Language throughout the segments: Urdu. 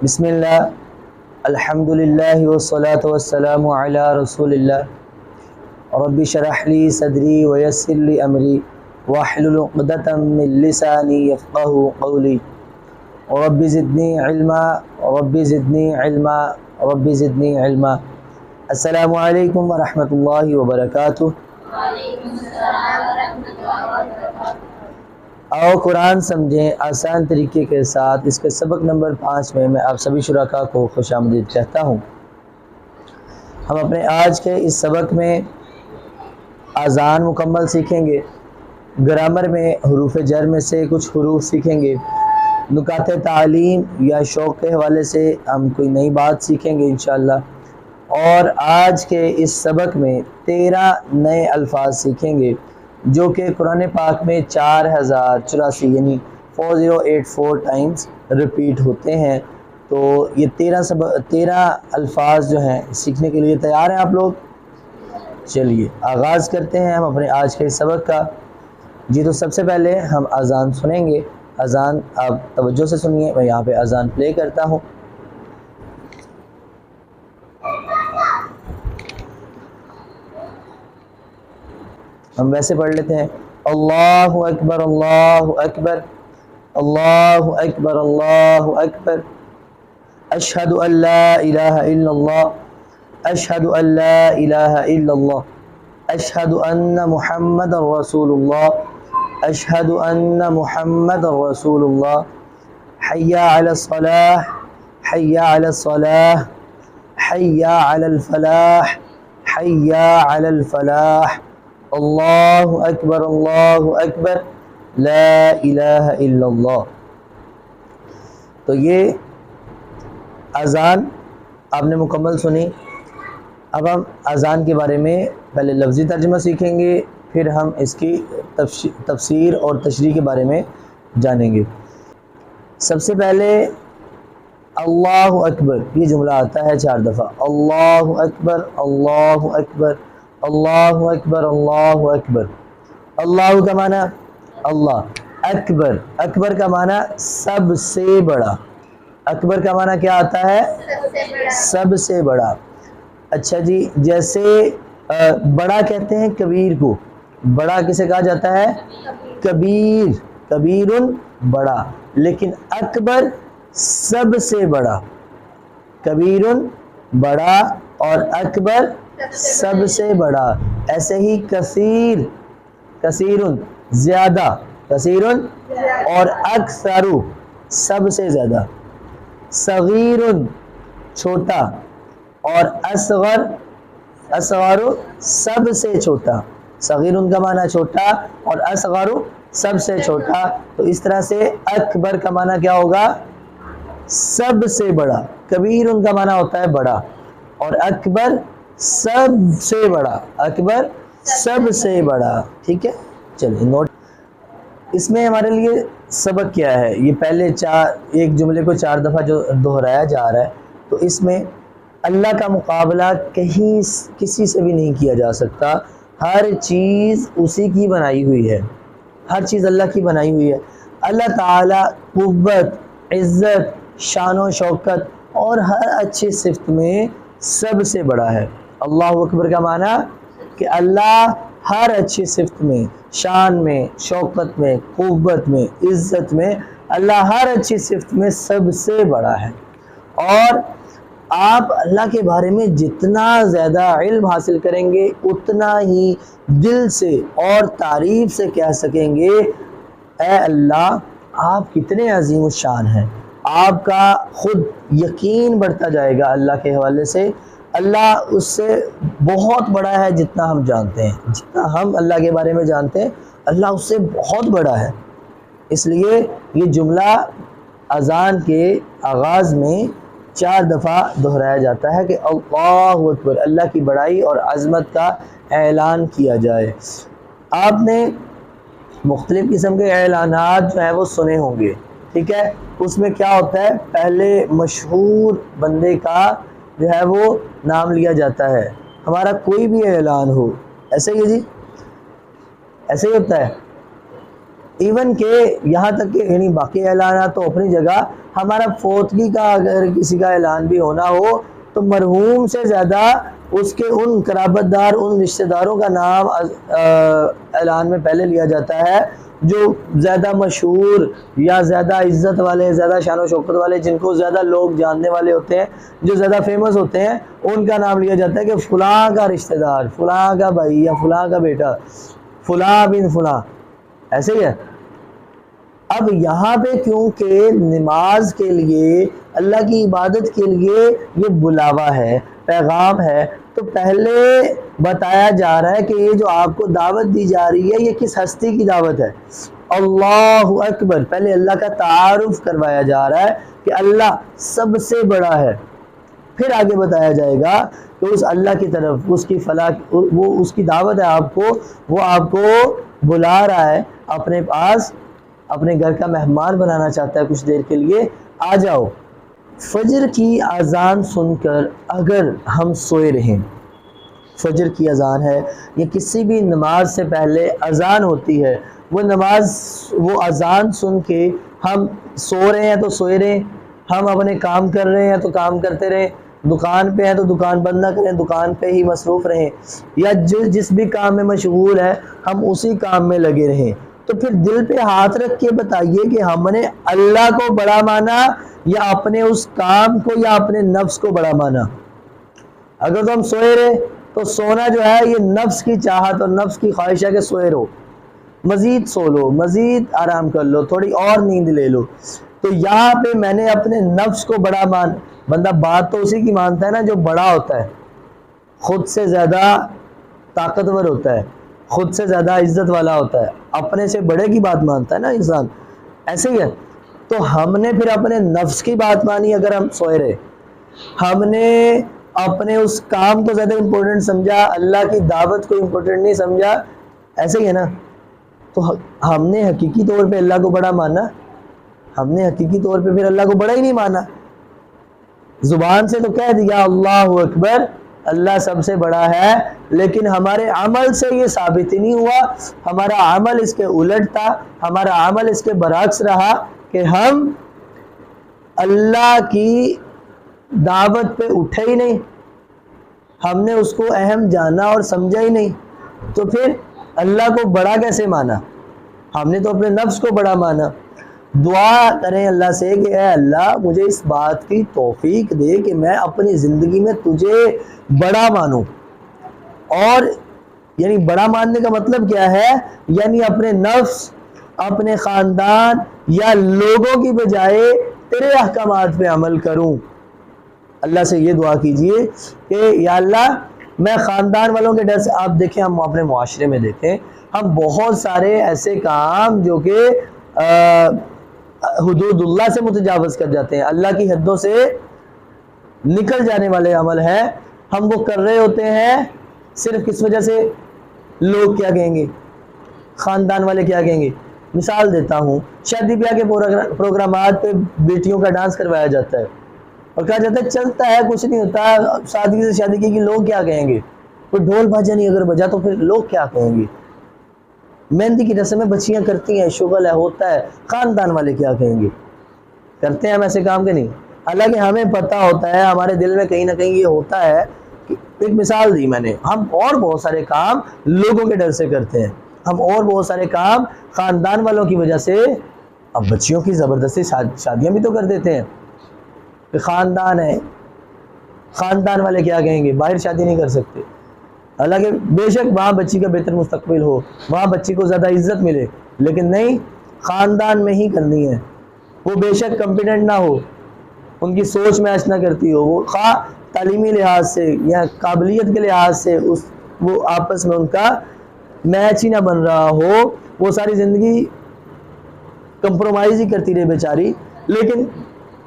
بسم اللہ، الحمدللہ والصلاة والسلام علی رسول اللہ۔ رب اشرح لی صدری ویسر لی امری واحلل عقدۃ من لسانی یفقہوا قولی۔ رب زدنی علما رب زدنی علما رب زدنی علما۔ السلام علیکم ورحمۃ اللہ وبرکاتہ۔ وعلیکم السلام ورحمۃ اللہ وبرکاتہ۔ آؤ قرآن سمجھیں آسان طریقے کے ساتھ۔ اس کے سبق نمبر 5 میں آپ سبھی شرکاء کو خوش آمدید کہتا ہوں۔ ہم اپنے آج کے اس سبق میں آذان مکمل سیکھیں گے، گرامر میں حروف جر میں سے کچھ حروف سیکھیں گے، نکات تعلیم یا شوق کے حوالے سے ہم کوئی نئی بات سیکھیں گے انشاءاللہ، اور آج کے اس سبق میں 13 نئے الفاظ سیکھیں گے جو کہ قرآن پاک میں 4084 یعنی 4084 ٹائمز ریپیٹ ہوتے ہیں۔ تو یہ 13 الفاظ جو ہیں سیکھنے کے لیے تیار ہیں آپ لوگ؟ چلیے آغاز کرتے ہیں ہم اپنے آج کے سبق کا۔ جی تو سب سے پہلے ہم اذان سنیں گے۔ اذان آپ توجہ سے سنیے، میں یہاں پہ اذان پلے کرتا ہوں۔ ہم ویسے پڑھ لیتے ہیں۔ اللہ اکبر اللہ اکبر اللہ اکبر اللہ اکبر، اشہد ان لا الہ الا اللہ اشہد ان لا الہ الا اللہ، اشہد ان محمد رسول اللہ اشہد ان محمد رسول اللہ، حی علی الصلاح حی علی الصلاح حی علی الفلاح حی علی الفلاح، اللہ اکبر لا الہ الا اللہ۔ تو یہ اذان آپ نے مکمل سنی۔ اب ہم اذان کے بارے میں پہلے لفظی ترجمہ سیکھیں گے، پھر ہم اس کی تفسیر اور تشریح کے بارے میں جانیں گے۔ سب سے پہلے اللہ اکبر یہ جملہ آتا ہے 4 دفعہ، اللہ اکبر اللہ اکبر اللہ اکبر اللہ اکبر۔ اللہ کا معنی اللہ، اکبر اکبر کا معنی سب سے بڑا، اکبر کا معنی کیا آتا ہے؟ سب سے بڑا۔ اچھا جی، جیسے بڑا کہتے ہیں کبیر کو، بڑا کسے کہا جاتا ہے؟ کبیر، کبیر بڑا، لیکن اکبر سب سے بڑا، کبیر بڑا اور اکبر سب سے بڑا۔ ایسے ہی کثیر، کثیر زیادہ، کثیر اور اکثر سب سے زیادہ، صغیر چھوٹا اور اصغر، اصغر سب سے چھوٹا، صغیر کا معنی چھوٹا اور اصغر سب سے چھوٹا۔ تو اس طرح سے اکبر کا معنی کیا ہوگا؟ سب سے بڑا۔ کبیر کا معنی ہوتا ہے بڑا، اور اکبر سب سے بڑا، اکبر سب سے بڑا۔ ٹھیک ہے، چلیے نوٹ۔ اس میں ہمارے لیے سبق کیا ہے؟ یہ پہلے ایک جملے کو 4 دفعہ جو دہرایا جا رہا ہے، تو اس میں اللہ کا مقابلہ کہیں کسی سے بھی نہیں کیا جا سکتا۔ ہر چیز اسی کی بنائی ہوئی ہے، ہر چیز اللہ کی بنائی ہوئی ہے۔ اللہ تعالی قوت، عزت، شان و شوکت اور ہر اچھی صفت میں سب سے بڑا ہے۔ اللہ اکبر کا معنی کہ اللہ ہر اچھی صفت میں، شان میں، شوکت میں، قوت میں، عزت میں، اللہ ہر اچھی صفت میں سب سے بڑا ہے۔ اور آپ اللہ کے بارے میں جتنا زیادہ علم حاصل کریں گے اتنا ہی دل سے اور تعریف سے کہہ سکیں گے اے اللہ آپ کتنے عظیم الشان ہیں۔ آپ کا خود یقین بڑھتا جائے گا اللہ کے حوالے سے، اللہ اس سے بہت بڑا ہے جتنا ہم جانتے ہیں، جتنا ہم اللہ کے بارے میں جانتے ہیں اللہ اس سے بہت بڑا ہے۔ اس لیے یہ جملہ اذان کے آغاز میں 4 دفعہ دہرایا جاتا ہے کہ اللہ اکبر، اللہ کی بڑائی اور عظمت کا اعلان کیا جائے۔ آپ نے مختلف قسم کے اعلانات جو ہیں وہ سنے ہوں گے، ٹھیک ہے؟ اس میں کیا ہوتا ہے؟ پہلے مشہور بندے کا جو ہے وہ نام لیا جاتا ہے۔ ہمارا کوئی بھی اعلان ہو، ایسے ہی ہے جی، ایسے ہی ہوتا ہے۔ ایون کہ یہاں تک کہ یعنی باقی اعلانات تو اپنی جگہ، ہمارا فوتگی کا اگر کسی کا اعلان بھی ہونا ہو تو مرحوم سے زیادہ اس کے ان قرابت دار، ان رشتہ داروں کا نام اعلان میں پہلے لیا جاتا ہے جو زیادہ مشہور یا زیادہ عزت والے، زیادہ شان و شوکت والے، جن کو زیادہ لوگ جاننے والے ہوتے ہیں، جو زیادہ فیمس ہوتے ہیں، ان کا نام لیا جاتا ہے کہ فلاں کا رشتہ دار، فلاں کا بھائی یا فلاں کا بیٹا، فلاں بن فلاں، ایسے ہی ہے۔ اب یہاں پہ کیونکہ نماز کے لیے، اللہ کی عبادت کے لیے یہ بلاوا ہے، پیغام ہے، تو پہلے بتایا جا رہا ہے کہ یہ جو آپ کو دعوت دی جا رہی ہے یہ کس ہستی کی دعوت ہے؟ اللہ اکبر، پہلے اللہ کا تعارف کروایا جا رہا ہے کہ اللہ سب سے بڑا ہے، پھر آگے بتایا جائے گا کہ اس اللہ کی طرف اس کی فلاح، وہ اس کی دعوت ہے آپ کو، وہ آپ کو بلا رہا ہے اپنے پاس، اپنے گھر کا مہمان بنانا چاہتا ہے کچھ دیر کے لیے، آ جاؤ۔ فجر کی اذان سن کر اگر ہم سوئے رہیں، فجر کی اذان ہے یا کسی بھی نماز سے پہلے اذان ہوتی ہے، وہ اذان سن کے ہم سو رہے ہیں تو سوئے رہیں، ہم اپنے کام کر رہے ہیں تو کام کرتے رہیں، دکان پہ ہیں تو دکان بند نہ کریں، دکان پہ ہی مصروف رہیں، یا جس بھی کام میں مشغول ہے ہم اسی کام میں لگے رہیں، تو پھر دل پہ ہاتھ رکھ کے بتائیے کہ ہم نے اللہ کو بڑا مانا یا اپنے اس کام کو یا اپنے نفس کو بڑا مانا؟ اگر تو ہم سوئے رہے تو سونا جو ہے یہ نفس کی چاہت اور نفس کی خواہش ہے کہ سوئے رہو، مزید سو لو، مزید آرام کر لو، تھوڑی اور نیند لے لو، تو یہاں پہ میں نے اپنے نفس کو بڑا بندہ بات تو اسی کی مانتا ہے نا جو بڑا ہوتا ہے، خود سے زیادہ طاقتور ہوتا ہے، خود سے زیادہ عزت والا ہوتا ہے، اپنے سے بڑے کی بات مانتا ہے نا انسان، ایسے ہی ہے۔ تو ہم نے پھر اپنے نفس کی بات مانی اگر ہم سوئے رہے، ہم نے اپنے اس کام کو زیادہ امپورٹنٹ سمجھا، اللہ کی دعوت کو امپورٹنٹ نہیں سمجھا، ایسے ہی ہے نا، تو ہم نے حقیقی طور پہ اللہ کو بڑا مانا؟ ہم نے حقیقی طور پہ پھر اللہ کو بڑا ہی نہیں مانا، زبان سے تو کہہ دیا اللہ اکبر، اللہ سب سے بڑا ہے، لیکن ہمارے عمل سے یہ ثابت ہی نہیں ہوا، ہمارا عمل اس کے الٹ تھا، ہمارا عمل اس کے برعکس رہا کہ ہم اللہ کی دعوت پہ اٹھے ہی نہیں، ہم نے اس کو اہم جانا اور سمجھا ہی نہیں، تو پھر اللہ کو بڑا کیسے مانا؟ ہم نے تو اپنے نفس کو بڑا مانا۔ دعا کریں اللہ سے کہ اے اللہ مجھے اس بات کی توفیق دے کہ میں اپنی زندگی میں تجھے بڑا مانوں، اور یعنی بڑا ماننے کا مطلب کیا ہے؟ یعنی اپنے نفس، اپنے خاندان یا لوگوں کی بجائے تیرے احکامات پہ عمل کروں۔ اللہ سے یہ دعا کیجئے کہ یا اللہ میں خاندان والوں کے ڈر سے، آپ دیکھیں ہم اپنے معاشرے میں دیکھیں، ہم بہت سارے ایسے کام جو کہ حدود اللہ سے متجاوز کر جاتے ہیں، اللہ کی حدوں سے نکل جانے والے عمل ہیں، ہم وہ کر رہے ہوتے ہیں صرف کس وجہ سے؟ لوگ کیا کہیں گے، خاندان والے کیا کہیں گے۔ مثال دیتا ہوں، شادی بیاہ کے پروگرامات پہ بیٹیوں کا ڈانس کروایا جاتا ہے اور کہا جاتا ہے چلتا ہے، کچھ نہیں ہوتا، سادگی سے شادی کی، لوگ کیا کہیں گے؟ کوئی ڈھول بھاجا نہیں اگر بجا تو پھر لوگ کیا کہیں گے؟ مہندی کی رسمیں بچیاں کرتی ہیں، شغل ہے، ہوتا ہے، خاندان والے کیا کہیں گے؟ کرتے ہیں ہم ایسے کام کے نہیں؟ حالانکہ ہمیں پتہ ہوتا ہے، ہمارے دل میں کہیں نہ کہیں یہ ہوتا ہے کہ ایک مثال دی میں نے، ہم اور بہت سارے کام لوگوں کے ڈر سے کرتے ہیں، ہم اور بہت سارے کام خاندان والوں کی وجہ سے، اب بچیوں کی زبردستی شادیاں بھی تو کر دیتے ہیں کہ خاندان ہے، خاندان والے کیا کہیں گے، باہر شادی نہیں کر سکتے، حالانکہ بے شک وہاں بچی کا بہتر مستقبل ہو، وہاں بچی کو زیادہ عزت ملے، لیکن نہیں، خاندان میں ہی کرنی ہے، وہ بے شک کمپیٹنٹ نہ ہو، ان کی سوچ میچ نہ کرتی ہو، وہ خواہ تعلیمی لحاظ سے یا قابلیت کے لحاظ سے وہ آپس میں ان کا میچ ہی نہ بن رہا ہو، وہ ساری زندگی کمپرومائز ہی کرتی رہے بیچاری، لیکن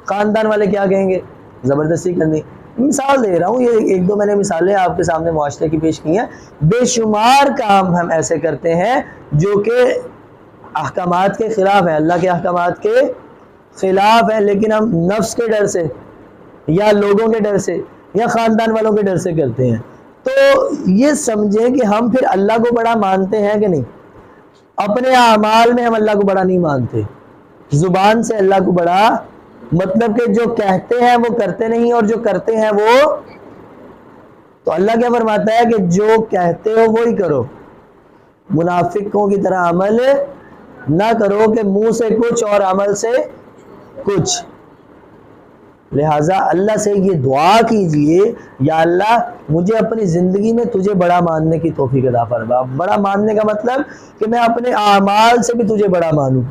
خاندان والے کیا کہیں گے، زبردستی کرنی۔ مثال دے رہا ہوں، یہ ایک دو میں نے مثالیں آپ کے سامنے معاشرے کی پیش کی ہیں، بے شمار کام ہم ایسے کرتے ہیں جو کہ احکامات کے خلاف ہیں، اللہ کے احکامات کے خلاف ہیں، لیکن ہم نفس کے ڈر سے یا لوگوں کے ڈر سے یا خاندان والوں کے ڈر سے کرتے ہیں۔ تو یہ سمجھیں کہ ہم پھر اللہ کو بڑا مانتے ہیں کہ نہیں؟ اپنے اعمال میں ہم اللہ کو بڑا نہیں مانتے، زبان سے اللہ کو بڑا، مطلب کہ جو کہتے ہیں وہ کرتے نہیں اور جو کرتے ہیں وہ، تو اللہ کیا فرماتا ہے کہ جو کہتے ہو وہی کرو، منافقوں کی طرح عمل نہ کرو کہ منہ سے کچھ اور عمل سے کچھ۔ لہٰذا اللہ سے یہ دعا کیجئے، یا اللہ مجھے اپنی زندگی میں تجھے بڑا ماننے کی توفیق عطا فرما۔ بڑا ماننے کا مطلب کہ میں اپنے اعمال سے بھی تجھے بڑا مانوں۔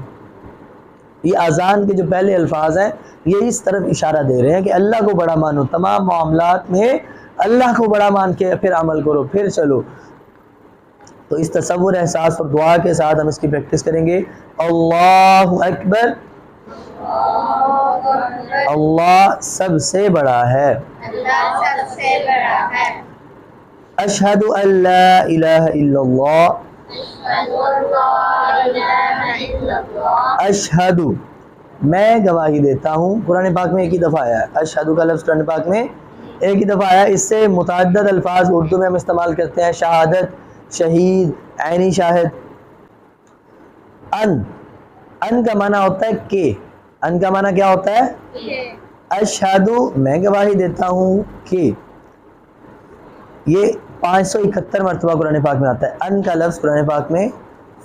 یہ اذان کے جو پہلے الفاظ ہیں یہ اس طرف اشارہ دے رہے ہیں کہ اللہ کو بڑا مانو، تمام معاملات میں اللہ کو بڑا مان کے پھر عمل کرو، پھر چلو۔ تو اس تصور، احساس اور دعا کے ساتھ ہم اس کی پریکٹس کریں گے۔ اللہ اکبر، اللہ سب سے بڑا ہے، اللہ سب سے بڑا ہے، اشہد ان لا الہ الا اللہ، اشہد ان لا الہ الا اللہ، اشہد میں گواہی دیتا ہوں۔ قرآن پاک میں ایک ہی دفعہ آیا ہے اشہد کا لفظ، قرآن پاک میں ایک ہی دفعہ آیا ہے۔ اس سے متعدد الفاظ اردو میں ہم استعمال کرتے ہیں، شہادت، شہید، عینی شاہد۔ ان کا معنی ہوتا ہے کہ، ان کا معنی کیا ہوتا ہے؟ اشہد میں گواہی دیتا ہوں کہ، یہ 571 مرتبہ قرآن پاک میں آتا ہے۔ ان کا لفظ قرآن پاک میں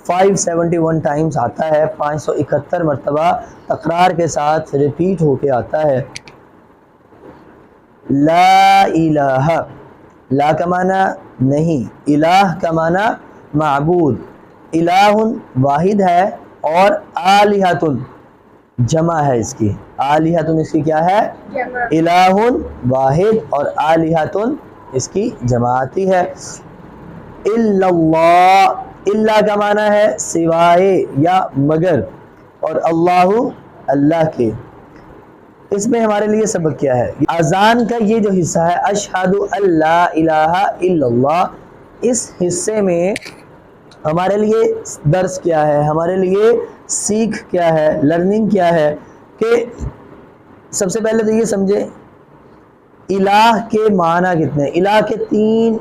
571 ٹائمز آتا ہے، 571 مرتبہ تکرار کے ساتھ ریپیٹ ہو کے آتا ہے۔ لا الہ، لا کا معنی نہیں، الہ کا معنی معبود، الہ واحد ہے، اور آلہۃ جمع ہے اس کی، آلہۃ اس کی کیا ہے؟ جمع، الہ واحد اور آلہۃ اس کی جماعتی ہے۔ الا اللہ، اللہ کا معنی ہے سوائے یا مگر، اور اللہ اللہ کے۔ اس میں ہمارے لیے سبق کیا ہے؟ اذان کا یہ جو حصہ ہے اشہد ان لا الہ الا اللہ، اس حصے میں ہمارے لیے درس کیا ہے، ہمارے لیے سیکھ کیا ہے، لرننگ کیا ہے کہ سب سے پہلے تو یہ سمجھے الہ کے معنی کتنے ہیں۔ الہ کے 3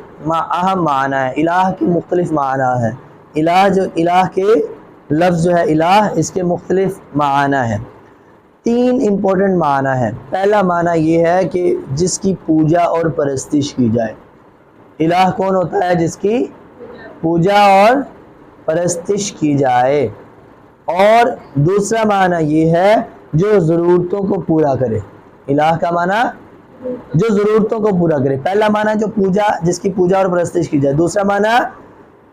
اہم معنی ہیں، الہ کے مختلف معنی ہیں۔ الہ جو، الہ کے لفظ جو ہے الہ، اس کے مختلف معنی ہیں، 3 امپورٹنٹ معنی ہیں۔ پہلا معنی یہ ہے کہ جس کی پوجا اور پرستش کی جائے۔ الہ کون ہوتا ہے؟ جس کی پوجا اور پرستش کی جائے۔ اور دوسرا معنی یہ ہے جو ضرورتوں کو پورا کرے۔ الہ کا معنی جو ضرورتوں کو پورا کرے۔ پہلا معنی جو پوجا، جس کی پوجا اور پرستش کی جائے، دوسرا معنی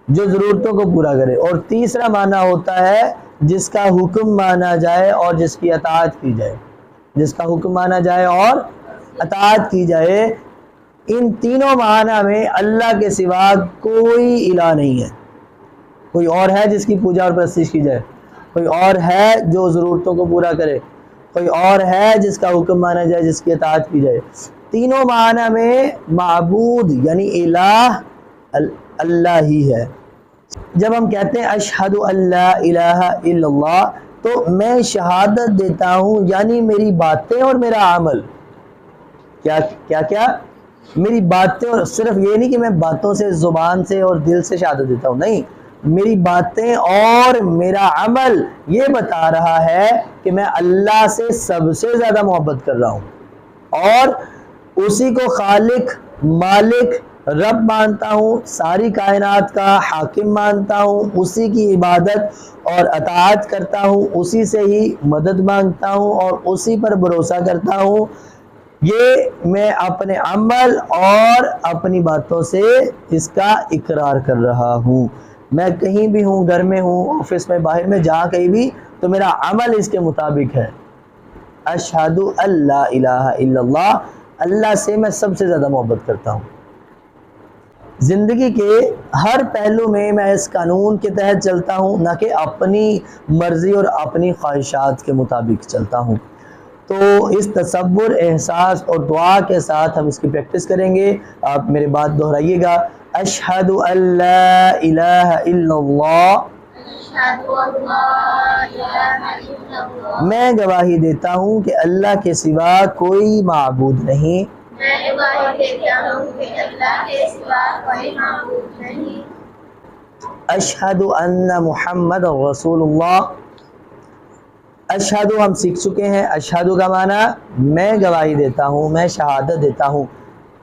جو ضرورتوں کو پورا کرے، اور تیسرا معنی ہوتا ہے جس کا حکم مانا جائے اور جس کی اطاعت کی جائے، جس کا حکم مانا جائے اور اطاعت کی جائے۔ ان تینوں معنی میں اللہ کے سوا کوئی الہ نہیں ہے۔ کوئی اور ہے جس کی پوجا اور پرستش کی جائے، کوئی اور ہے جو ضرورتوں کو پورا کرے، کوئی اور ہے جس کا حکم مانا جائے، جس کی اطاعت کی جائے۔ تینوں معنی میں معبود یعنی الہ اللہ ہی ہے۔ جب ہم کہتے ہیں اشہد ان لا الہ الا اللہ، تو میں شہادت دیتا ہوں یعنی میری باتیں اور میرا عمل، کیا میری باتیں، اور صرف یہ نہیں کہ میں باتوں سے، زبان سے اور دل سے شہادت دیتا ہوں، نہیں، میری باتیں اور میرا عمل یہ بتا رہا ہے کہ میں اللہ سے سب سے زیادہ محبت کر رہا ہوں اور اسی کو خالق، مالک، رب مانتا ہوں، ساری کائنات کا حاکم مانتا ہوں، اسی کی عبادت اور اطاعت کرتا ہوں، اسی سے ہی مدد مانگتا ہوں اور اسی پر بھروسہ کرتا ہوں۔ یہ میں اپنے عمل اور اپنی باتوں سے اس کا اقرار کر رہا ہوں۔ میں کہیں بھی ہوں، گھر میں ہوں، آفس میں، باہر میں، جہاں کہیں بھی، تو میرا عمل اس کے مطابق ہے۔ اشہد ان لا الہ الا اللہ، اللہ سے میں سب سے زیادہ محبت کرتا ہوں۔ زندگی کے ہر پہلو میں اس قانون کے تحت چلتا ہوں، نہ کہ اپنی مرضی اور اپنی خواہشات کے مطابق چلتا ہوں۔ تو اس تصور، احساس اور دعا کے ساتھ ہم اس کی پریکٹس کریں گے۔ آپ میرے بات دہرائیے گا۔ اشہد ان لا الہ الا اللہ، اشہد ان لا الہ الا اللہ، میں گواہی دیتا ہوں کہ اللہ کے سوا کوئی معبود نہیں، میں گواہی دیتا ہوں کہ اللہ کے سوا کوئی معبود نہیں، اشہد ان محمد رسول اللہ. اشہد ہم سیکھ چکے ہیں. اشہد کا معنی میں گواہی دیتا ہوں، میں شہادت دیتا ہوں.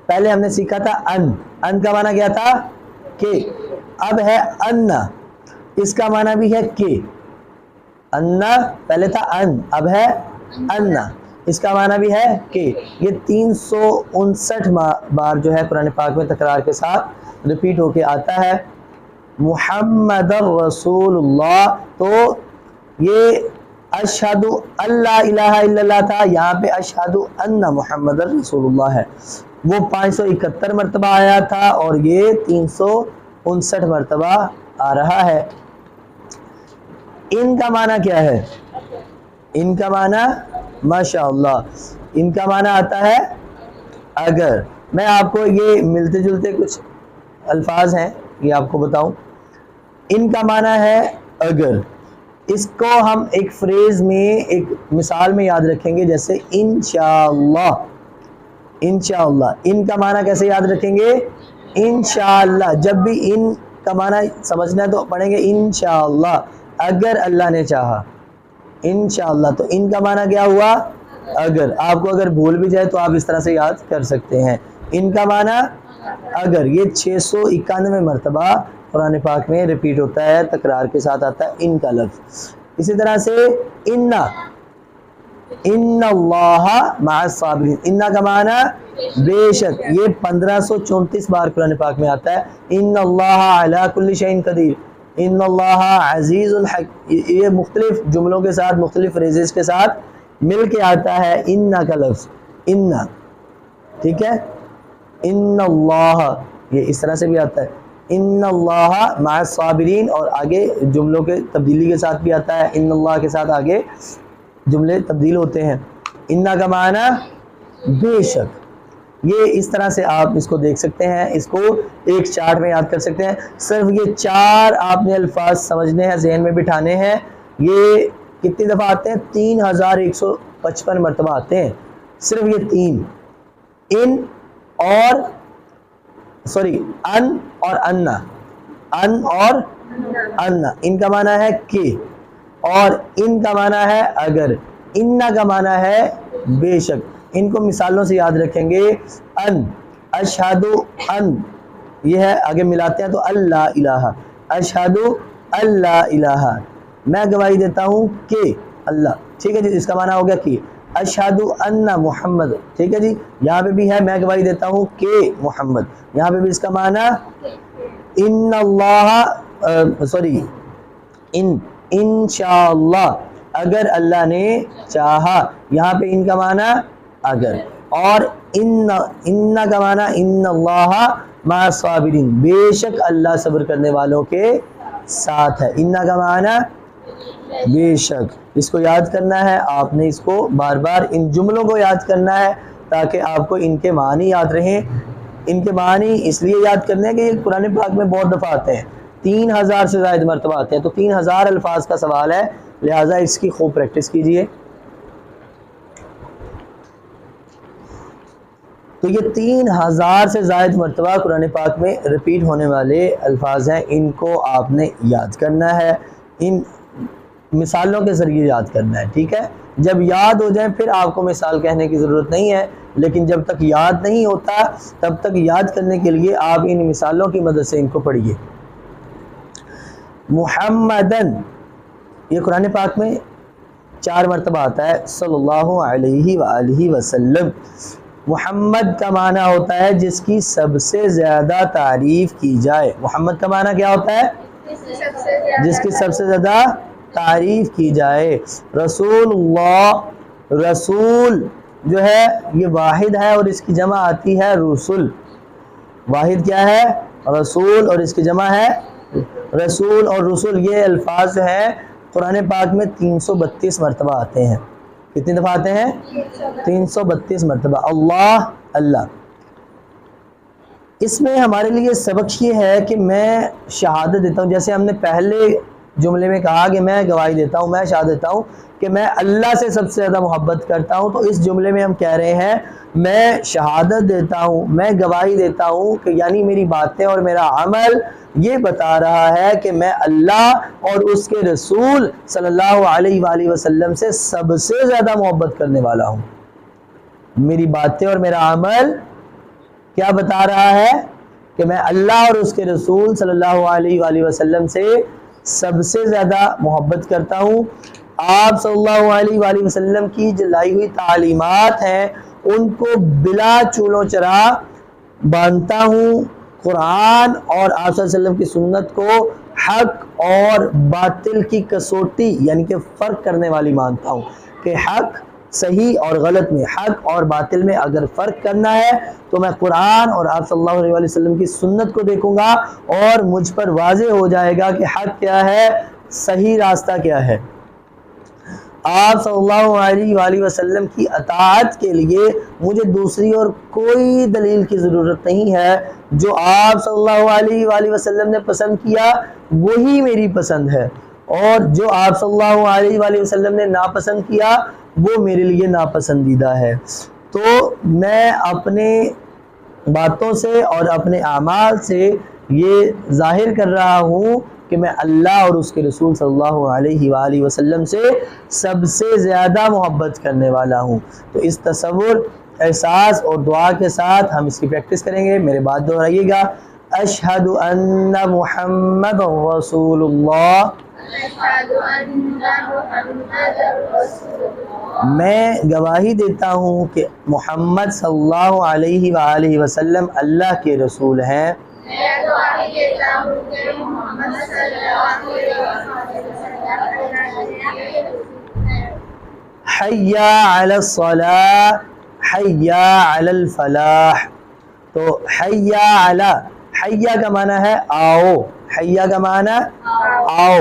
پہلے ہم نے سیکھا تھا ان کا معنی کیا تھا؟ کہ. اب ہے ان، اس کا معنی بھی ہے کہ. ان پہلے تھا ان، اب ہے ان، اس کا معنی بھی ہے کہ. یہ 359 بار جو ہے قرآن پاک میں تکرار کے ساتھ ریپیٹ ہو کے آتا ہے. محمد رسول اللہ. تو یہ اشہد اللہ الہ الا اللہ تھا، یہاں پہ اشہد ان محمد رسول اللہ ہے. وہ 571 مرتبہ آیا تھا اور یہ 359 مرتبہ آ رہا ہے. ان کا معنی کیا ہے؟ ان کا معنی ماشاءاللہ، ان کا معنی آتا ہے اگر. میں آپ کو یہ ملتے جلتے کچھ الفاظ ہیں یہ آپ کو بتاؤں. ان کا معنی ہے اگر. اس کو ہم ایک فریز میں، ایک مثال میں یاد رکھیں گے، جیسے انشاءاللہ. انشاءاللہ ان کا معنی کیسے یاد رکھیں گے؟ انشاءاللہ. جب بھی ان کا معنی سمجھنا ہے تو پڑھیں گے انشاءاللہ، اگر اللہ نے چاہا. انشاءاللہ. تو ان کا معنی کیا ہوا؟ اگر. آپ کو اگر بھول بھی جائے تو آپ اس طرح سے یاد کر سکتے ہیں. ان کا معنی اگر. یہ 691 مرتبہ قرآن پاک میں ریپیٹ ہوتا ہے، تکرار کے ساتھ آتا ہے ان کا لفظ. اسی طرح سے ان اللہ مع الصابرین. ان کا معنی بے شک. یہ 1534 بار قرآن پاک میں آتا ہے. ان اللہ علی کل شیء قدیر. ان اللہ عزیز الحکیم. یہ مختلف جملوں کے ساتھ، مختلف فریزز کے ساتھ مل کے آتا ہے ان کا لفظ. ان، ٹھیک ہے. ان اللہ یہ اس طرح سے بھی آتا ہے. ان اللہ مع الصابرین. اور آگے جملوں کے تبدیلی کے ساتھ بھی آتا ہے. ان اللہ کے ساتھ آگے جملے تبدیل ہوتے ہیں. ان کا معنی بے شک. یہ اس طرح سے آپ اس کو دیکھ سکتے ہیں، اس کو ایک چارٹ میں یاد کر سکتے ہیں. صرف یہ 4 آپ نے الفاظ سمجھنے ہیں، ذہن میں بٹھانے ہیں. یہ کتنی دفعہ آتے ہیں؟ 3155 مرتبہ آتے ہیں. صرف یہ 3 ان اور ان اور انا. ان اور انا. ان کا معنی ہے کہ، اور ان کا معنی ہے اگر. ان کا معنی ہے بے شک. ان کو مثالوں سے یاد رکھیں گے. ان، اشہد ان، یہ ہے آگے ملاتے ہیں تو اللہ الہ. اشہد اللہ الہ، میں گواہی دیتا ہوں کہ اللہ. ٹھیک ہے جی، اس کا معنی ہو گیا کہ. اشہد ان محمد. ٹھیک ہے جی، یہاں پہ بھی ہے میں گواہی دیتا ہوں کہ محمد. یہاں پہ بھی اس کا معنی ان اللہ انشاءاللہ، اگر اللہ نے چاہا. یہاں پہ ان کا معنی اگر. اور ان کا معنی ان اللہ مع الصابرین، بے شک اللہ صبر کرنے والوں کے ساتھ ہے. ان کا معنی بے شک. اس کو یاد کرنا ہے آپ نے، اس کو بار بار ان جملوں کو یاد کرنا ہے تاکہ آپ کو ان کے معنی یاد رہیں. ان کے معنی اس لیے یاد کرنے ہیں کہ یہ قرآن پاک میں بہت دفعہ آتے ہیں، 3000 سے زائد مرتبہ آتے ہیں. تو 3000 الفاظ کا سوال ہے، لہٰذا اس کی خوب پریکٹس کیجئے. تو یہ 3000 سے زائد مرتبہ قرآن پاک میں ریپیٹ ہونے والے الفاظ ہیں. ان کو آپ نے یاد کرنا ہے، ان مثالوں کے ذریعے یاد کرنا ہے. ٹھیک ہے، جب یاد ہو جائیں پھر آپ کو مثال کہنے کی ضرورت نہیں ہے، لیکن جب تک یاد نہیں ہوتا تب تک یاد کرنے کے لیے آپ ان مثالوں کی مدد سے ان کو پڑھیے. محمدن، یہ قرآن پاک میں 4 مرتبہ آتا ہے صلی اللہ علیہ وآلہ وسلم. محمد کا معنی ہوتا ہے جس کی سب سے زیادہ تعریف کی جائے. محمد کا معنی کیا ہوتا ہے؟ جس کی سب سے زیادہ تعریف کی جائے. رسول اللہ، رسول جو ہے یہ واحد ہے اور اس کی جمع آتی ہے رسول. واحد کیا ہے؟ رسول، اور اس کی جمع ہے رسول. اور رسول یہ الفاظ جو ہیں قرآن پاک میں 332 مرتبہ آتے ہیں. کتنی دفعہ آتے ہیں؟ 332 مرتبہ. اللہ، اللہ. اس میں ہمارے لیے سبق یہ ہے کہ میں شہادت دیتا ہوں، جیسے ہم نے پہلے جملے میں کہا کہ میں گواہی دیتا ہوں، میں شہادت دیتا ہوں کہ میں اللہ سے سب سے زیادہ محبت کرتا ہوں، تو اس جملے میں ہم کہہ رہے ہیں میں شہادت دیتا ہوں، میں گواہی دیتا ہوں کہ یعنی میری باتیں اور میرا عمل یہ بتا رہا ہے کہ میں اللہ اور اس کے رسول صلی اللہ علیہ وآلہ وسلم سے سب سے زیادہ محبت کرنے والا ہوں۔ میری باتیں اور میرا عمل کیا بتا رہا ہے کہ میں اللہ اور اس کے رسول صلی اللہ علیہ وآلہ وسلم سے سب سے زیادہ محبت کرتا ہوں۔ آپ صلی اللہ علیہ وآلہ وسلم کی جو لائی ہوئی تعلیمات ہیں ان کو بلا چول و چرا مانتا ہوں، قرآن اور آپ صلی اللہ علیہ وسلم کی سنت کو حق اور باطل کی کسوٹی یعنی کہ فرق کرنے والی مانتا ہوں کہ حق صحیح اور غلط میں، حق اور باطل میں اگر فرق کرنا ہے تو میں قرآن اور آپ صلی اللہ علیہ وآلہ وسلم کی سنت کو دیکھوں گا اور مجھ پر واضح ہو جائے گا کہ حق کیا ہے، صحیح راستہ کیا ہے۔ آپ صلی اللہ علیہ وآلہ وسلم کی اطاعت کے لیے مجھے دوسری اور کوئی دلیل کی ضرورت نہیں ہے، جو آپ صلی اللہ علیہ وآلہ وسلم نے پسند کیا وہی میری پسند ہے، اور جو آپ صلی اللہ علیہ وآلہ وسلم نے ناپسند کیا وہ میرے لیے ناپسندیدہ ہے۔ تو میں اپنے باتوں سے اور اپنے اعمال سے یہ ظاہر کر رہا ہوں کہ میں اللہ اور اس کے رسول صلی اللہ علیہ وآلہ وسلم سے سب سے زیادہ محبت کرنے والا ہوں۔ تو اس تصور، احساس اور دعا کے ساتھ ہم اس کی پریکٹس کریں گے۔ میرے بات دہرائیے گا، اشہد ان محمد رسول اللہ، أشهد أن محمدا رسول الله، میں گواہی دیتا ہوں کہ محمد صلی اللہ علیہ وآلہ وسلم اللہ کے رسول ہیں۔ میں گواہی دیتا ہوں کہ محمد صلی اللہ علیہ وسلم حی علی الصلاۃ، حی علی الفلاح۔ تو حی علی، حی کا معنی ہے آؤ، حی کا معنی آؤ،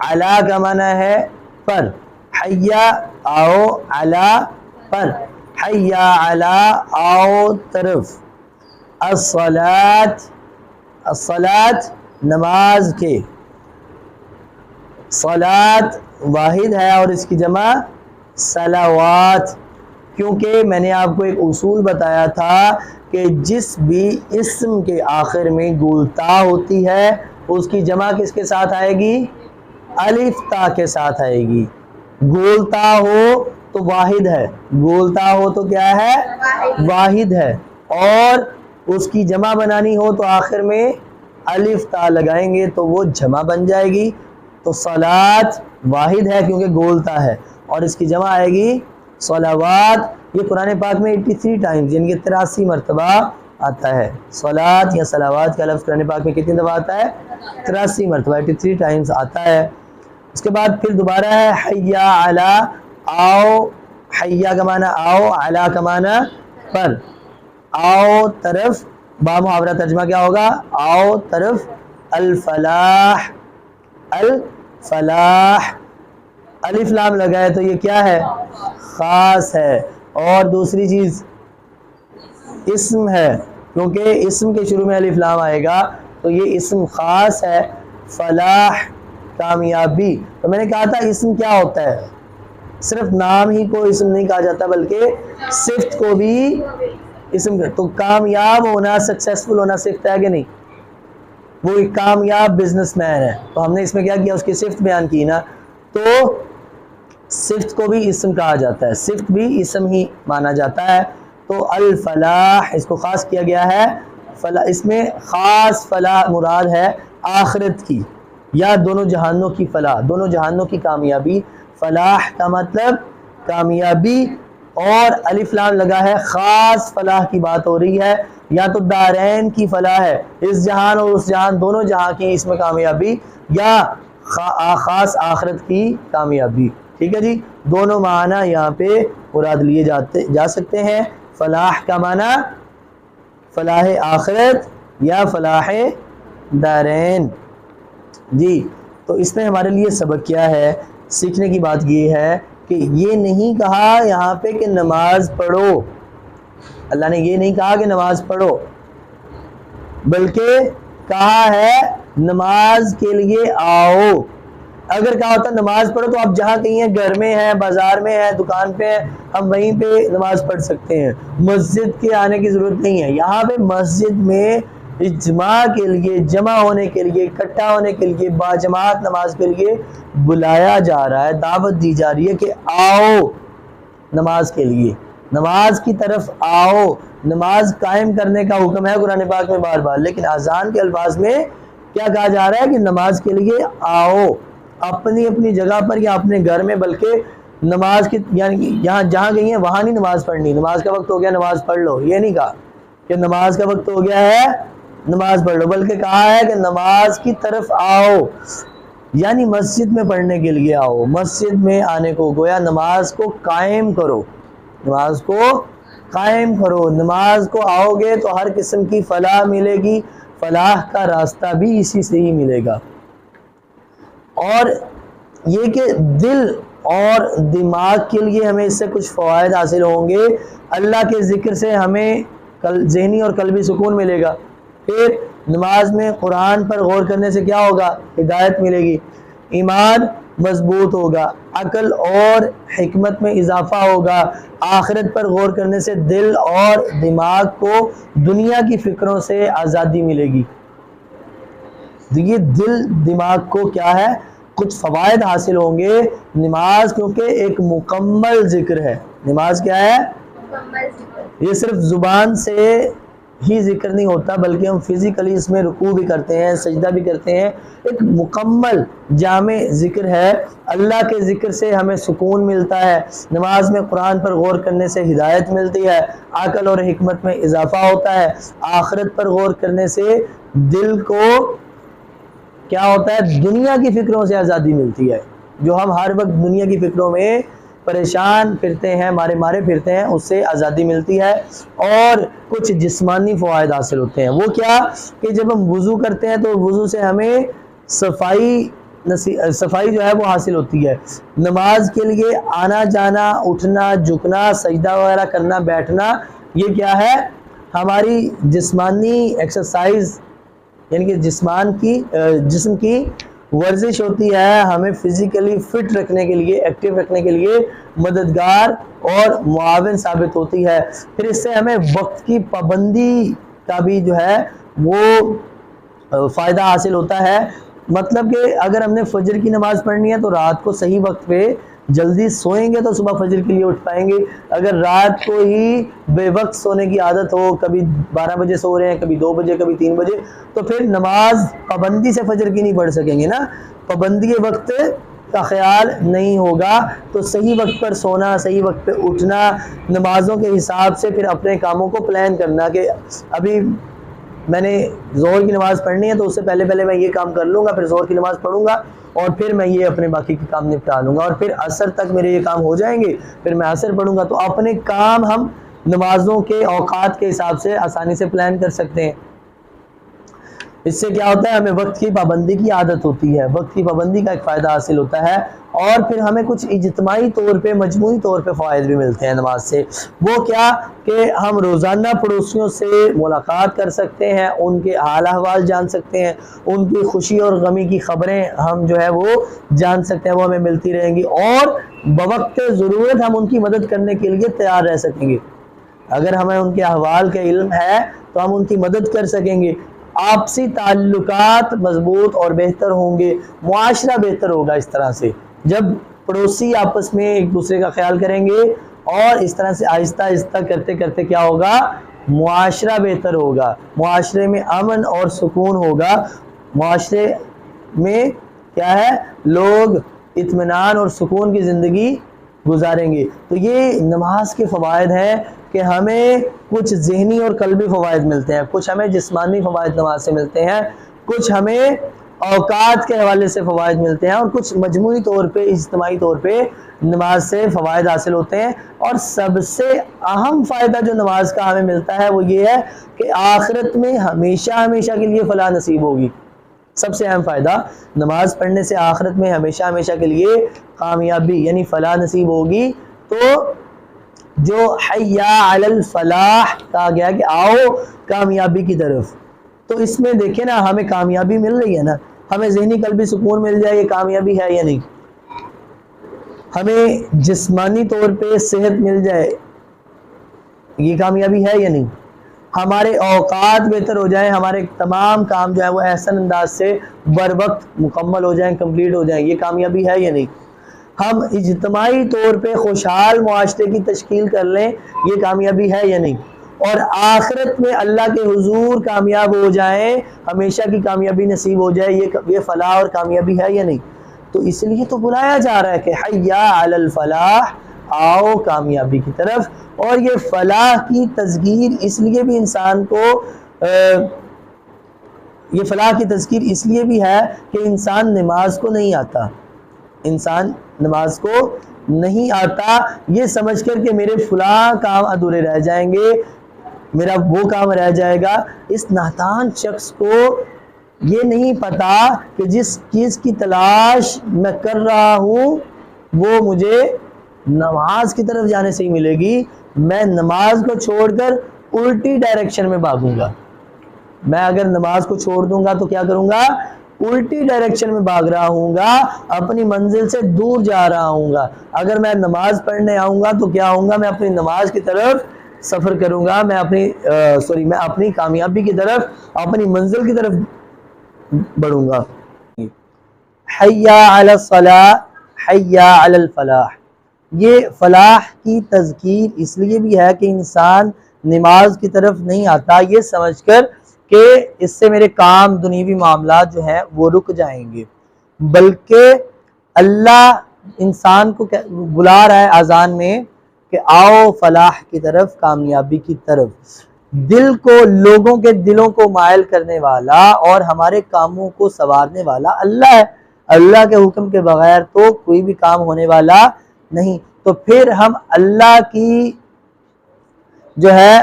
علی کا معنی ہے پر، حی آؤ، علی پر، حی علی آؤ طرف، الصلاۃ، الصلاۃ نماز کے، صلاۃ واحد ہے اور اس کی جمع صلوات، کیونکہ میں نے آپ کو ایک اصول بتایا تھا کہ جس بھی اسم کے آخر میں گول تا ہوتی ہے اس کی جمع کس کے ساتھ آئے گی؟ الف تا کے ساتھ آئے گی۔ گول تا ہو تو واحد ہے، گول تا ہو تو کیا ہے؟ واحد ہے، اور اس کی جمع بنانی ہو تو آخر میں الف تا لگائیں گے تو وہ جمع بن جائے گی۔ تو صلاۃ واحد ہے کیونکہ گول تا ہے، اور اس کی جمع آئے گی صلوات۔ یہ قرآن پاک میں 83 ٹائمز یعنی کہ 83 مرتبہ آتا ہے۔ صلاۃ یا صلوات کا لفظ قرآن پاک میں کتنی دفعہ آتا ہے؟ 83 مرتبہ، 83 ٹائمز آتا ہے۔ اس کے بعد پھر دوبارہ ہے حی علی، آؤ، حی کا معنی آؤ، علی کا معنی پر، آؤ طرف، با محاورہ ترجمہ کیا ہوگا؟ آؤ طرف الفلاح، الفلاح، الف لام لگا ہے تو یہ کیا ہے؟ خاص ہے، اور دوسری چیز اسم ہے، کیونکہ اسم کے شروع میں الف لام آئے گا تو یہ اسم خاص ہے۔ فلاح کامیابی، تو میں نے کہا تھا اسم کیا ہوتا ہے؟ صرف نام ہی کو اسم نہیں کہا جاتا بلکہ صفت کو بھی اسم۔ تو کامیاب ہونا، سکسیسفل ہونا صفت ہے کہ نہیں؟ وہ ایک کامیاب بزنس مین ہے، تو ہم نے اس میں کیا کیا؟ اس کی صفت بیان کی نا، تو صفت کو بھی اسم کہا جاتا ہے، صفت بھی اسم ہی مانا جاتا ہے۔ تو الفلاح اس کو خاص کیا گیا ہے، فلاح اس میں خاص فلاح مراد ہے آخرت کی یا دونوں جہانوں کی فلاح، دونوں جہانوں کی کامیابی۔ فلاح کا مطلب کامیابی، اور الف لام لگا ہے، خاص فلاح کی بات ہو رہی ہے، یا تو دارین کی فلاح ہے، اس جہان اور اس جہان دونوں جہاں کی اس میں کامیابی، یا خاص آخرت کی کامیابی۔ ٹھیک ہے جی، دونوں معنی یہاں پہ مراد لیے جا سکتے ہیں۔ فلاح کا معنی فلاح آخرت یا فلاح دارین۔ جی، تو اس میں ہمارے لیے سبق کیا ہے؟ سیکھنے کی بات یہ ہے کہ یہ نہیں کہا یہاں پہ کہ نماز پڑھو، اللہ نے یہ نہیں کہا کہ نماز پڑھو، بلکہ کہا ہے نماز کے لیے آؤ۔ اگر کہا ہوتا نماز پڑھو تو آپ جہاں کہیں ہیں، گھر میں ہیں، بازار میں ہیں، دکان پہ ہیں، ہم وہیں پہ نماز پڑھ سکتے ہیں، مسجد کے آنے کی ضرورت نہیں ہے۔ یہاں پہ مسجد میں اجماع کے لیے، جمع ہونے کے لیے، اکٹھا ہونے کے لیے، باجماعت نماز کے لیے بلایا جا رہا ہے، دعوت دی جا رہی ہے کہ آؤ نماز کے لیے، نماز کی طرف آؤ۔ نماز قائم کرنے کا حکم ہے قرآن پاک میں بار بار، لیکن اذان کے الفاظ میں کیا کہا جا رہا ہے کہ نماز کے لیے آؤ، اپنی اپنی جگہ پر یا اپنے گھر میں، بلکہ نماز کی یعنی یہاں جہاں گئی ہیں وہاں نہیں نماز پڑھنی، نماز کا وقت ہو گیا نماز پڑھ لو، یہ نہیں کہا کہ نماز کا وقت ہو گیا ہے نماز پڑھ لو، بلکہ کہا ہے کہ نماز کی طرف آؤ، یعنی مسجد میں پڑھنے کے لیے آؤ، مسجد میں آنے کو گویا نماز کو قائم کرو، نماز کو قائم کرو، نماز کو آؤ گے تو ہر قسم کی فلاح ملے گی، فلاح کا راستہ بھی اسی سے ہی ملے گا۔ اور یہ کہ دل اور دماغ کے لیے ہمیں اس سے کچھ فوائد حاصل ہوں گے، اللہ کے ذکر سے ہمیں ذہنی اور قلبی سکون ملے گا، پھر نماز میں قرآن پر غور کرنے سے کیا ہوگا، ہدایت ملے گی، ایمان مضبوط ہوگا، عقل اور حکمت میں اضافہ ہوگا، آخرت پر غور کرنے سے دل اور دماغ کو دنیا کی فکروں سے آزادی ملے گی۔ یہ دل دماغ کو کیا ہے، کچھ فوائد حاصل ہوں گے۔ نماز کیونکہ ایک مکمل ذکر ہے، نماز کیا ہے، یہ صرف زبان سے ہی ذکر نہیں ہوتا بلکہ ہم فزیکلی اس میں رکوع بھی کرتے ہیں، سجدہ بھی کرتے ہیں، ایک مکمل جامع ذکر ہے۔ اللہ کے ذکر سے ہمیں سکون ملتا ہے، نماز میں قرآن پر غور کرنے سے ہدایت ملتی ہے، عقل اور حکمت میں اضافہ ہوتا ہے، آخرت پر غور کرنے سے دل کو کیا ہوتا ہے، دنیا کی فکروں سے آزادی ملتی ہے، جو ہم ہر وقت دنیا کی فکروں میں پریشان پھرتے ہیں، مارے پھرتے ہیں، اس سے آزادی ملتی ہے۔ اور کچھ جسمانی فوائد حاصل ہوتے ہیں، وہ کیا کہ جب ہم وضو کرتے ہیں تو وضو سے ہمیں صفائی جو ہے وہ حاصل ہوتی ہے۔ نماز کے لیے آنا جانا، اٹھنا جھکنا، سجدہ وغیرہ کرنا، بیٹھنا، یہ کیا ہے، ہماری جسمانی ایکسرسائز، یعنی کہ جسم کی ورزش ہوتی ہے، ہمیں فزیکلی فٹ رکھنے کے لیے، ایکٹیو رکھنے کے لیے مددگار اور معاون ثابت ہوتی ہے۔ پھر اس سے ہمیں وقت کی پابندی کا بھی جو ہے وہ فائدہ حاصل ہوتا ہے، مطلب کہ اگر ہم نے فجر کی نماز پڑھنی ہے تو رات کو صحیح وقت پہ جلدی سوئیں گے تو صبح فجر کے لیے اٹھ پائیں گے۔ اگر رات کو ہی بے وقت سونے کی عادت ہو، کبھی 12 بجے سو رہے ہیں، کبھی 2 بجے، کبھی 3 بجے، تو پھر نماز پابندی سے فجر کی نہیں پڑھ سکیں گے نا، پابندی وقت کا خیال نہیں ہوگا۔ تو صحیح وقت پر سونا، صحیح وقت پہ اٹھنا، نمازوں کے حساب سے پھر اپنے کاموں کو پلان کرنا کہ ابھی میں نے ظہر کی نماز پڑھنی ہے تو اس سے پہلے میں یہ کام کر لوں گا، پھر ظہر کی نماز پڑھوں گا اور پھر میں یہ اپنے باقی کے کام نپٹا لوں گا، اور پھر عصر تک میرے یہ کام ہو جائیں گے، پھر میں عصر پڑھوں گا۔ تو اپنے کام ہم نمازوں کے اوقات کے حساب سے آسانی سے پلان کر سکتے ہیں۔ اس سے کیا ہوتا ہے، ہمیں وقت کی پابندی کی عادت ہوتی ہے، وقت کی پابندی کا ایک فائدہ حاصل ہوتا ہے، اور پھر ہمیں کچھ اجتماعی طور پہ، مجموعی طور پہ فوائد بھی ملتے ہیں نماز سے۔ وہ کیا کہ ہم روزانہ پڑوسیوں سے ملاقات کر سکتے ہیں، ان کے حال احوال جان سکتے ہیں، ان کی خوشی اور غمی کی خبریں ہم جو ہے وہ جان سکتے ہیں، وہ ہمیں ملتی رہیں گی، اور بوقت ضرورت ہم ان کی مدد کرنے کے لیے تیار رہ سکیں گے۔ اگر ہمیں ان کے احوال کا علم ہے تو ہم ان کی مدد کر سکیں گے، آپسی تعلقات مضبوط اور بہتر ہوں گے، معاشرہ بہتر ہوگا۔ اس طرح سے جب پڑوسی آپس میں ایک دوسرے کا خیال کریں گے اور اس طرح سے آہستہ آہستہ کرتے کرتے کیا ہوگا، معاشرہ بہتر ہوگا، معاشرے میں امن اور سکون ہوگا، معاشرے میں کیا ہے، لوگ اطمینان اور سکون کی زندگی گزاریں گے۔ تو یہ نماز کے فوائد ہیں کہ ہمیں کچھ ذہنی اور قلبی فوائد ملتے ہیں، کچھ ہمیں جسمانی فوائد نماز سے ملتے ہیں، کچھ ہمیں اوقات کے حوالے سے فوائد ملتے ہیں، اور کچھ مجموعی طور پہ، اجتماعی طور پہ نماز سے فوائد حاصل ہوتے ہیں۔ اور سب سے اہم فائدہ جو نماز کا ہمیں ملتا ہے وہ یہ ہے کہ آخرت میں ہمیشہ ہمیشہ کے لیے فلاح نصیب ہوگی۔ سب سے اہم فائدہ نماز پڑھنے سے آخرت میں ہمیشہ ہمیشہ کے لیے کامیابی یعنی فلاح نصیب ہوگی۔ تو جو حی علی الفلاح کہا گیا کہ آؤ کامیابی کی طرف، تو اس میں دیکھیں نا، ہمیں کامیابی مل رہی ہے نا، ہمیں ذہنی قلبی سکون مل جائے، یہ کامیابی ہے یا نہیں؟ ہمیں جسمانی طور پہ صحت مل جائے، یہ کامیابی ہے یا نہیں؟ ہمارے اوقات بہتر ہو جائیں، ہمارے تمام کام جو ہے وہ احسن انداز سے بر وقت مکمل ہو جائیں، کمپلیٹ ہو جائیں، یہ کامیابی ہے یا نہیں؟ ہم اجتماعی طور پہ خوشحال معاشرے کی تشکیل کر لیں، یہ کامیابی ہے یا نہیں؟ اور آخرت میں اللہ کے حضور کامیاب ہو جائیں، ہمیشہ کی کامیابی نصیب ہو جائے، یہ فلاح اور کامیابی ہے یا نہیں؟ تو اس لیے تو بلایا جا رہا ہے کہ حیا علی الفلاح، آؤ کامیابی کی طرف۔ اور یہ فلاح کی تذکیر اس لیے بھی انسان کو یہ فلاح کی تذکیر اس لیے بھی ہے کہ انسان نماز کو نہیں آتا، انسان نماز کو نہیں آتا یہ سمجھ کر کہ میرے فلاں کام ادھورے رہ جائیں گے، میرا وہ کام رہ جائے گا، اس نادان شخص کو یہ نہیں پتا کہ جس چیز کی تلاش میں کر رہا ہوں وہ مجھے نماز کی طرف جانے سے ہی ملے گی۔ میں نماز کو چھوڑ کر الٹی ڈائریکشن میں بھاگوں گا، میں اگر نماز کو چھوڑ دوں گا تو کیا کروں گا؟ الٹی ڈائریکشن میں بھاگ رہا ہوں گا، اپنی منزل سے دور جا رہا ہوں گا۔ اگر میں نماز پڑھنے آؤں گا تو کیا ہوں گا؟ میں اپنی نماز کی طرف سفر کروں گا، میں اپنی کامیابی کی طرف، اپنی منزل کی طرف بڑھوں گا۔ حیا علی الصلاح، حیا علی الفلاح، یہ فلاح کی تذکیر اس لیے بھی ہے کہ انسان نماز کی طرف نہیں آتا یہ سمجھ کر کہ اس سے میرے کام دنیوی معاملات جو ہیں وہ رک جائیں گے، بلکہ اللہ انسان کو بلا رہا ہے اذان میں کہ آؤ فلاح کی طرف، کامیابی کی طرف۔ دل کو، لوگوں کے دلوں کو مائل کرنے والا اور ہمارے کاموں کو سنوارنے والا اللہ ہے۔ اللہ کے حکم کے بغیر تو کوئی بھی کام ہونے والا نہیں۔ تو پھر ہم اللہ کی جو ہے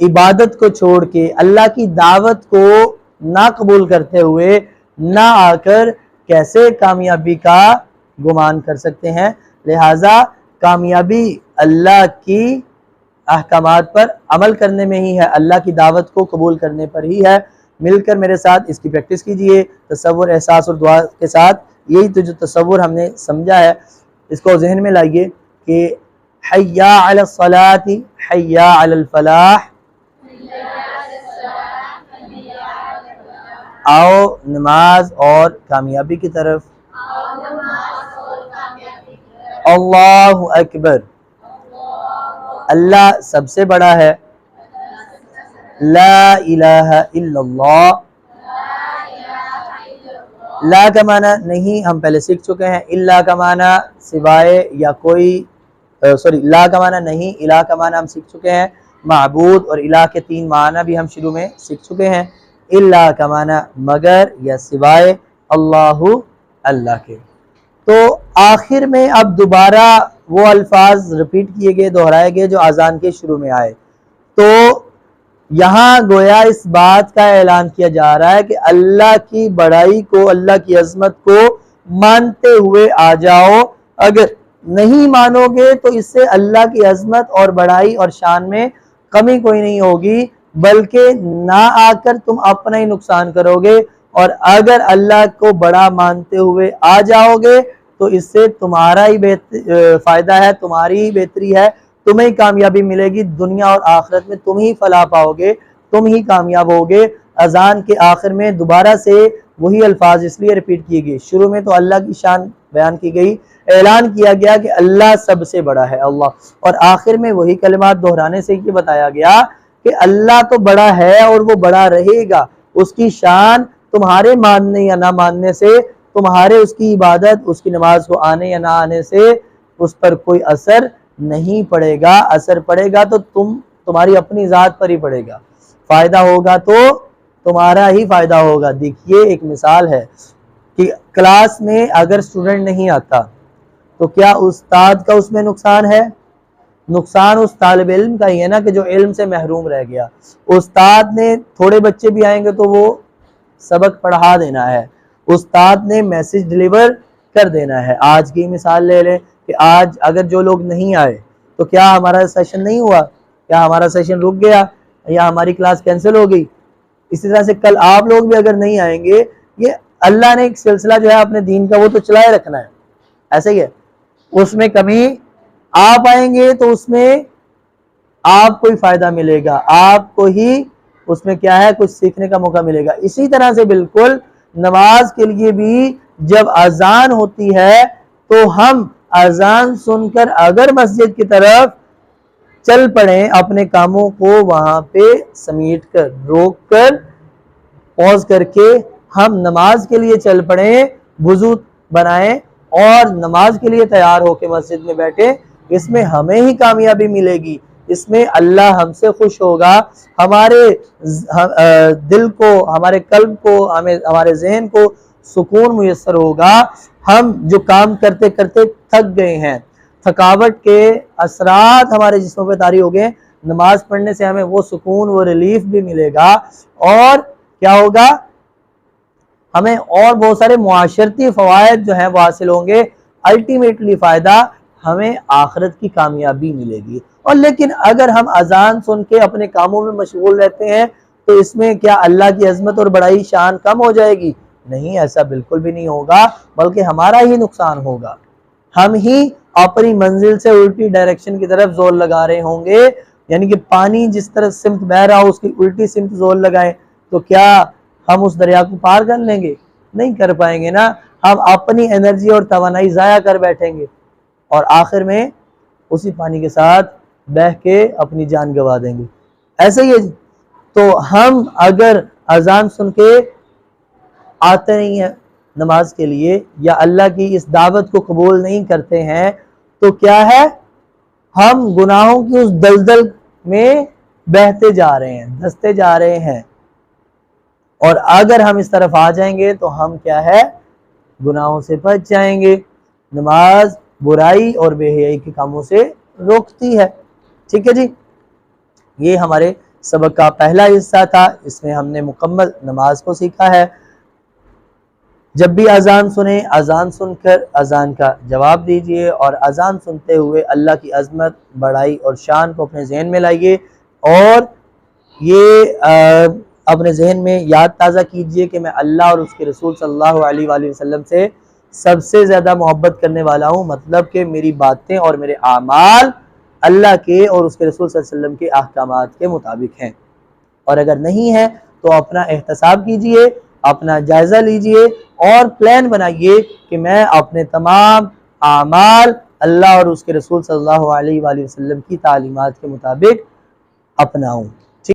عبادت کو چھوڑ کے، اللہ کی دعوت کو نہ قبول کرتے ہوئے، نہ آ کر کیسے کامیابی کا گمان کر سکتے ہیں؟ لہٰذا کامیابی اللہ کی احکامات پر عمل کرنے میں ہی ہے، اللہ کی دعوت کو قبول کرنے پر ہی ہے۔ مل کر میرے ساتھ اس کی پریکٹس کیجئے، تصور، احساس اور دعا کے ساتھ۔ یہی تو جو تصور ہم نے سمجھا ہے اس کو ذہن میں لائیے کہ حیا علی الصلاۃ، حیا علی الفلاح، آؤ نماز اور کامیابی کی طرف۔ اللہ اکبر، اللہ سب سے بڑا ہے۔ لا الہ الا اللہ، لا کا معنی نہیں ہم پہلے سیکھ چکے ہیں، الا کا معنی سوائے یا کوئی، لا کا معنی نہیں، الہ کا معنی ہم سیکھ چکے ہیں، معبود اور الہ کے 3 معنی بھی ہم شروع میں سیکھ چکے ہیں۔ الا کا معنی مگر یا سوائے، اللہ اللہ کے۔ تو آخر میں اب دوبارہ وہ الفاظ ریپیٹ کیے گئے، دہرائے گئے جو اذان کے شروع میں آئے۔ تو یہاں گویا اس بات کا اعلان کیا جا رہا ہے کہ اللہ کی بڑائی کو، اللہ کی عظمت کو مانتے ہوئے آ جاؤ۔ اگر نہیں مانو گے تو اس سے اللہ کی عظمت اور بڑائی اور شان میں کمی کوئی نہیں ہوگی، بلکہ نہ آ کر تم اپنا ہی نقصان کرو گے۔ اور اگر اللہ کو بڑا مانتے ہوئے آ جاؤ گے تو اس سے تمہارا ہی فائدہ ہے، تمہاری ہی بہتری ہے، تمہیں کامیابی ملے گی، دنیا اور آخرت میں تم ہی فلاح پاؤ گے، تم ہی کامیاب ہوگے۔ اذان کے آخر میں دوبارہ سے وہی الفاظ اس لیے ریپیٹ کیے گئے، شروع میں تو اللہ کی شان بیان کی گئی، اعلان کیا گیا کہ اللہ سب سے بڑا ہے، اللہ، اور آخر میں وہی کلمات دہرانے سے یہ بتایا گیا کہ اللہ تو بڑا ہے اور وہ بڑا رہے گا، اس کی شان تمہارے ماننے یا نہ ماننے سے، تمہارے اس کی عبادت، اس کی نماز کو آنے یا نہ آنے سے اس پر کوئی اثر نہیں پڑے گا۔ اثر پڑے گا تو تمہاری اپنی ذات پر ہی پڑے گا، فائدہ ہوگا تو تمہارا ہی فائدہ ہوگا۔ دیکھیے ایک مثال ہے کہ کلاس میں اگر اسٹوڈنٹ نہیں آتا تو کیا استاد کا اس میں نقصان ہے؟ نقصان اس طالب علم کا ہی ہے نا کہ جو علم سے محروم رہ گیا۔ استاد نے تھوڑے بچے بھی آئیں گے تو وہ سبق پڑھا دینا ہے، استاد نے میسج ڈلیور کر دینا ہے۔ آج کی مثال لے لیں کہ آج اگر جو لوگ نہیں آئے تو کیا ہمارا سیشن نہیں ہوا؟ کیا ہمارا سیشن رک گیا یا ہماری کلاس کینسل ہو گئی؟ اسی طرح سے کل آپ لوگ بھی اگر نہیں آئیں گے، یہ اللہ نے ایک سلسلہ جو ہے اپنے دین کا وہ تو چلائے رکھنا ہے، ایسے ہی ہے، اس میں کمی آپ آئیں گے تو اس میں آپ کو ہی فائدہ ملے گا، آپ کو ہی اس میں کیا ہے کچھ سیکھنے کا موقع ملے گا۔ اسی طرح سے بالکل نماز کے لیے بھی جب اذان ہوتی ہے تو ہم اذان سن کر اگر مسجد کی طرف چل پڑیں، اپنے کاموں کو وہاں پہ سمیٹ کر روک کر پوز کر کے ہم نماز کے لیے چل پڑیں، وضو بنائیں اور نماز کے لیے تیار ہو کے مسجد میں بیٹھیں، اس میں ہمیں ہی کامیابی ملے گی، اس میں اللہ ہم سے خوش ہوگا، ہمارے دل کو، ہمارے قلب کو، ہمارے ذہن کو سکون میسر ہوگا۔ ہم جو کام کرتے کرتے تھک گئے ہیں، تھکاوٹ کے اثرات ہمارے جسموں پہ طاری ہو گئے، نماز پڑھنے سے ہمیں وہ سکون، وہ ریلیف بھی ملے گا، اور کیا ہوگا، ہمیں اور بہت سارے معاشرتی فوائد جو ہیں وہ حاصل ہوں گے۔ الٹیمیٹلی فائدہ ہمیں آخرت کی کامیابی ملے گی۔ اور لیکن اگر ہم اذان سن کے اپنے کاموں میں مشغول رہتے ہیں تو اس میں کیا اللہ کی عظمت اور بڑائی شان کم ہو جائے گی؟ نہیں، ایسا بالکل بھی نہیں ہوگا، بلکہ ہمارا ہی نقصان ہوگا، ہم ہی اپنی منزل سے الٹی ڈائریکشن کی طرف زور لگا رہے ہوں گے۔ یعنی کہ پانی جس طرح سمت بہ رہا ہو اس کی الٹی سمت زور لگائیں تو کیا ہم اس دریا کو پار کر لیں گے؟ نہیں کر پائیں گے نا، ہم اپنی انرجی اور توانائی ضائع کر بیٹھیں گے اور آخر میں اسی پانی کے ساتھ بہہ کے اپنی جان گوا دیں گے۔ ایسے ہی تو ہم اگر اذان سن کے آتے نہیں ہیں نماز کے لیے یا اللہ کی اس دعوت کو قبول نہیں کرتے ہیں تو کیا ہے، ہم گناہوں کی اس دلدل میں بہتے جا رہے ہیں، دھستے جا رہے ہیں، اور اگر ہم اس طرف آ جائیں گے تو ہم کیا ہے گناہوں سے بچ جائیں گے۔ نماز برائی اور بے حیائی کے کاموں سے روکتی ہے۔ ٹھیک ہے جی، یہ ہمارے سبق کا پہلا حصہ تھا، اس میں ہم نے مکمل نماز کو سیکھا ہے۔ جب بھی اذان سنیں، اذان سن کر اذان کا جواب دیجئے اور اذان سنتے ہوئے اللہ کی عظمت، بڑائی اور شان کو اپنے ذہن میں لائیے، اور یہ اپنے ذہن میں یاد تازہ کیجئے کہ میں اللہ اور اس کے رسول صلی اللہ علیہ وآلہ وسلم سے سب سے زیادہ محبت کرنے والا ہوں، مطلب کہ میری باتیں اور میرے اعمال اللہ کے اور اس کے رسول صلی اللہ علیہ وسلم کے احکامات کے مطابق ہیں، اور اگر نہیں ہے تو اپنا احتساب کیجئے، اپنا جائزہ لیجئے اور پلان بنائیے کہ میں اپنے تمام اعمال اللہ اور اس کے رسول صلی اللہ علیہ وآلہ وسلم کی تعلیمات کے مطابق اپناؤں۔